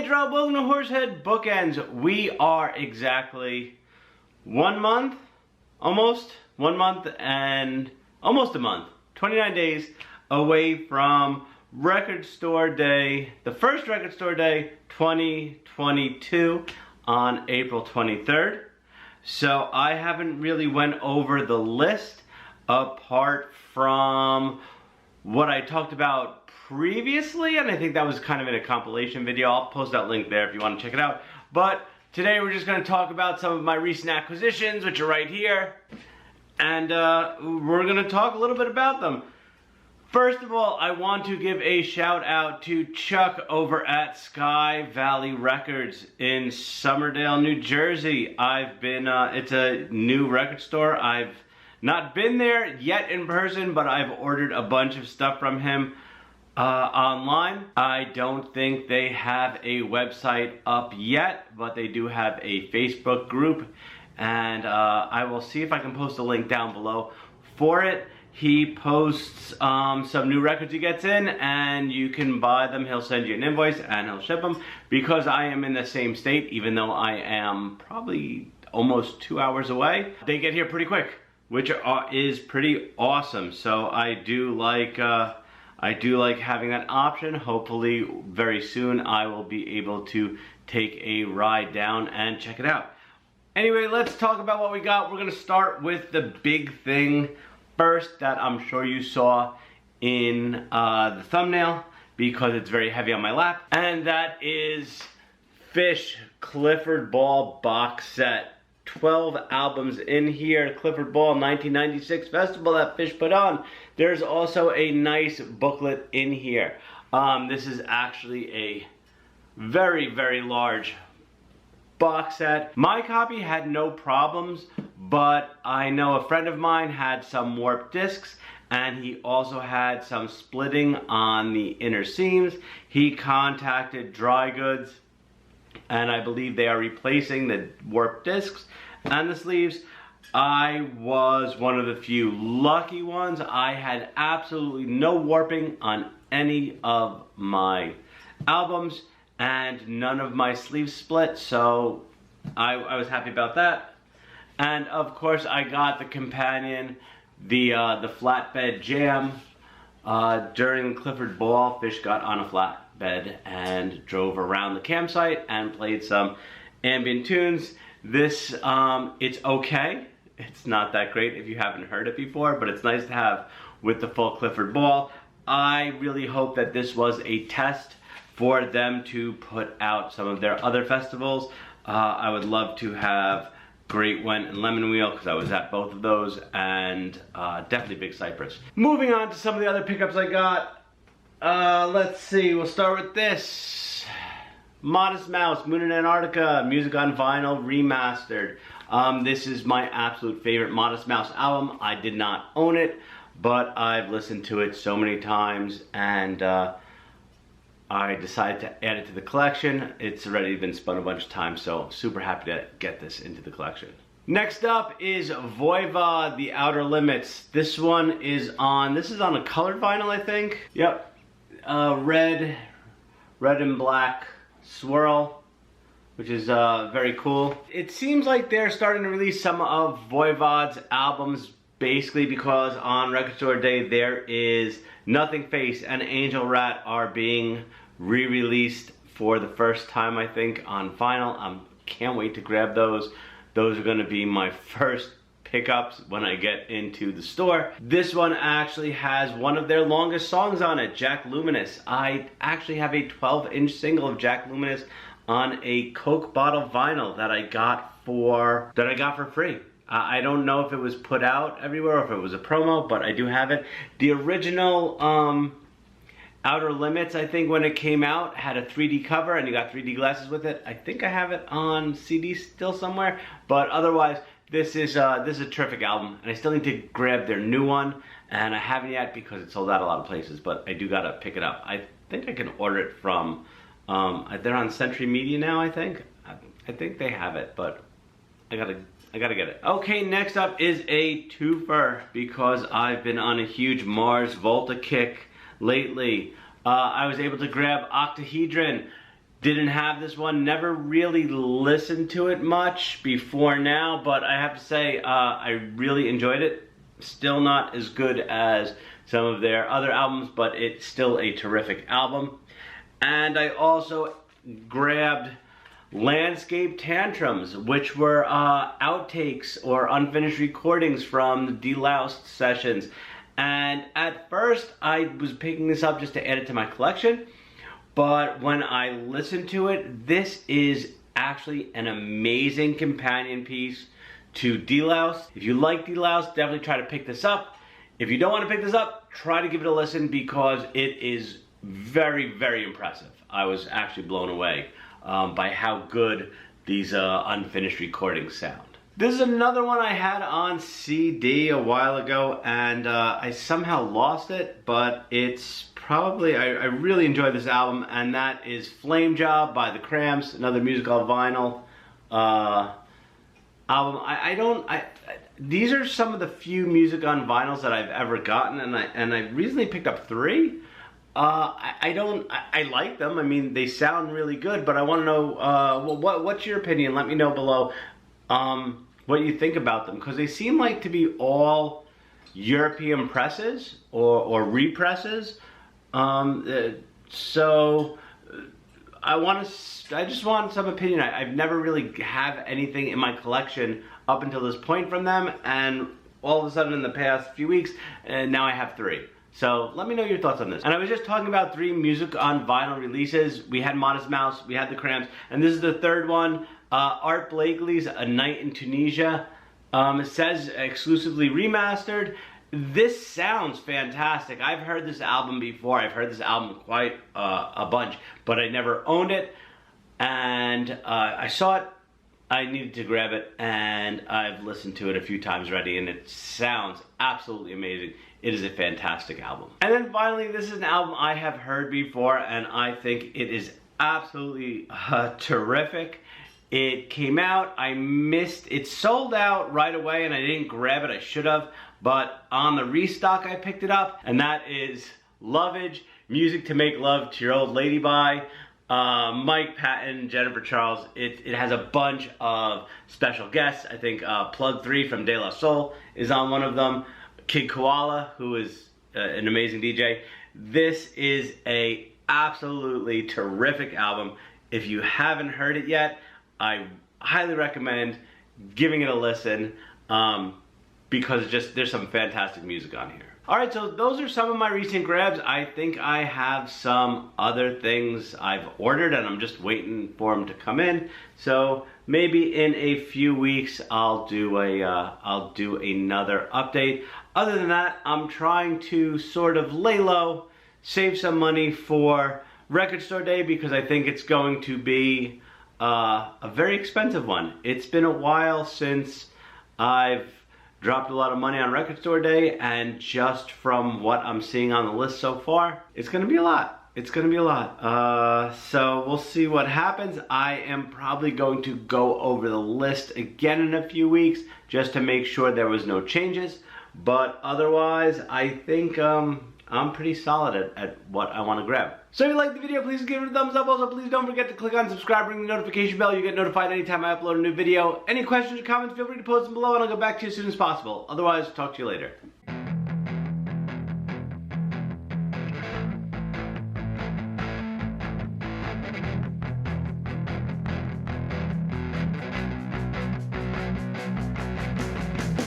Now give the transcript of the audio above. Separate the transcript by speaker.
Speaker 1: Hey Drow, welcome to Horsehead Bookends. We are exactly 1 month, almost 1 month and almost a month, 29 days away from Record Store Day, the first Record Store Day 2022 on April 23rd. So I haven't really went over the list apart from what I talked about previously, and I think that was kind of in a compilation video. I'll post that link there if you want to check it out. But today we're just going to talk about some of my recent acquisitions, which are right here, and we're going to talk a little bit about them. First of all, I want to give a shout out to Chuck over at Skyvalley Records in Somerdale, New Jersey. It's a new record store. I've not been there yet in person, but I've ordered a bunch of stuff from him online. I don't think they have a website up yet, but they do have a Facebook group, and I will see if I can post a link down below for it. He posts some new records he gets in, and you can buy them. He'll send you an invoice and he'll ship them. Because I am in the same state, even though I am probably almost 2 hours away, they get here pretty quick, which is pretty awesome. So I do like having that option. Hopefully very soon I will be able to take a ride down and check it out. Anyway, let's talk about what we got. We're gonna start with the big thing first that I'm sure you saw in the thumbnail because it's very heavy on my lap, and that is Phish Clifford Ball box set. 12 albums in here. Clifford Ball 1996 festival that Phish put on. There's also a nice booklet in here. This is actually a very, very large box set. My copy had no problems, but I know a friend of mine had some warped discs, and he also had some splitting on the inner seams. He contacted Dry Goods, and I believe they are replacing the warped discs and the sleeves. I was one of the few lucky ones. I had absolutely no warping on any of my albums, and none of my sleeves split, so I was happy about that. And of course I got the companion, the flatbed jam. During Clifford Ball, Phish got on a flatbed and drove around the campsite and played some ambient tunes. This, it's okay. It's not that great if you haven't heard it before, but it's nice to have with the full Clifford Ball. I really hope that this was a test for them to put out some of their other festivals. I would love to have Great Went and Lemon Wheel, because I was at both of those, and definitely Big Cypress. Moving on to some of the other pickups I got. Let's see, we'll start with this. Modest Mouse, Moon in Antarctica, music on vinyl, remastered. This is my absolute favorite Modest Mouse album. I did not own it, but I've listened to it so many times, and I decided to add it to the collection. It's already been spun a bunch of times, so super happy to get this into the collection. Next up is Voivod, The Outer Limits. This is on a colored vinyl, I think. Yep, red and black swirl, which is very cool. It seems like they're starting to release some of Voivod's albums basically because on Record Store Day there is Nothing Face and Angel Rat are being re-released for the first time, I think, on vinyl. I can't wait to grab those. Those are going to be my first pickups when I get into the store. This one actually has one of their longest songs on it, Jack Luminous. I actually have a 12-inch single of Jack Luminous on a Coke bottle vinyl that I got for free. I don't know if it was put out everywhere or if it was a promo, but I do have it. The original Outer Limits, I think when it came out, had a 3D cover and you got 3D glasses with it. I think I have it on CD still somewhere, but otherwise this is a terrific album, and I still need to grab their new one, and I haven't yet because it sold out a lot of places, but I do gotta pick it up. I think I can order it from, they're on Century Media now, I think. I think they have it, but I gotta get it. Okay, next up is a twofer because I've been on a huge Mars Volta kick lately. I was able to grab Octahedron Didn't have this one, never really listened to it much before now, but I have to say I really enjoyed it. Still not as good as some of their other albums, but it's still a terrific album. And I also grabbed Landscape Tantrums, which were outtakes or unfinished recordings from the Deloused sessions. And at first I was picking this up just to add it to my collection, but when I listened to it, this is actually an amazing companion piece to Deloused. If you like Deloused, definitely try to pick this up. If you don't want to pick this up, try to give it a listen because it is very, very impressive. I was actually blown away by how good these unfinished recordings sound. This is another one I had on CD a while ago, and I somehow lost it, but it's probably, I really enjoyed this album, and that is Flame Job by the Cramps, another musical vinyl album. These are some of the few music on vinyls that I've ever gotten, and I recently picked up 3. I like them. I mean, they sound really good, but I want to know, well, what's your opinion? Let me know below what you think about them, because they seem like to be all European presses or represses. So I just want some opinion. I've never really have anything in my collection up until this point from them, and all of a sudden in the past few weeks, and now I have 3. So let me know your thoughts on this. And I was just talking about 3 music on vinyl releases. We had Modest Mouse, we had the Cramps, and this is the 3rd one. Art Blakey's A Night in Tunisia. It says exclusively remastered. This sounds fantastic. I've heard this album before. I've heard this album quite a bunch, but I never owned it. And I saw it, I needed to grab it, and I've listened to it a few times already, and it sounds absolutely amazing. It is a fantastic album. And then finally, this is an album I have heard before, and I think it is absolutely terrific. It came out, I missed, it sold out right away, and I didn't grab it, I should have, but on the restock I picked it up, and that is Lovage, Music to Make Love to Your Old Lady by Mike Patton, Jennifer Charles. It has a bunch of special guests. I think Plug 3 from De La Soul is on one of them. Kid Koala, who is an amazing DJ. This is a absolutely terrific album. If you haven't heard it yet, I highly recommend giving it a listen because there's some fantastic music on here. Alright, so those are some of my recent grabs. I think I have some other things I've ordered and I'm just waiting for them to come in. So maybe in a few weeks I'll do another update. Other than that, I'm trying to sort of lay low, save some money for Record Store Day because I think it's going to be a very expensive one. It's been a while since I've dropped a lot of money on Record Store Day, and just from what I'm seeing on the list so far, it's gonna be a lot. It's gonna be a lot. So we'll see what happens. I am probably going to go over the list again in a few weeks just to make sure there was no changes. But otherwise, I think I'm pretty solid at what I want to grab. So if you liked the video, please give it a thumbs up. Also, please don't forget to click on subscribe, ring the notification bell. You get notified anytime I upload a new video. Any questions or comments, feel free to post them below and I'll get back to you as soon as possible. Otherwise, talk to you later.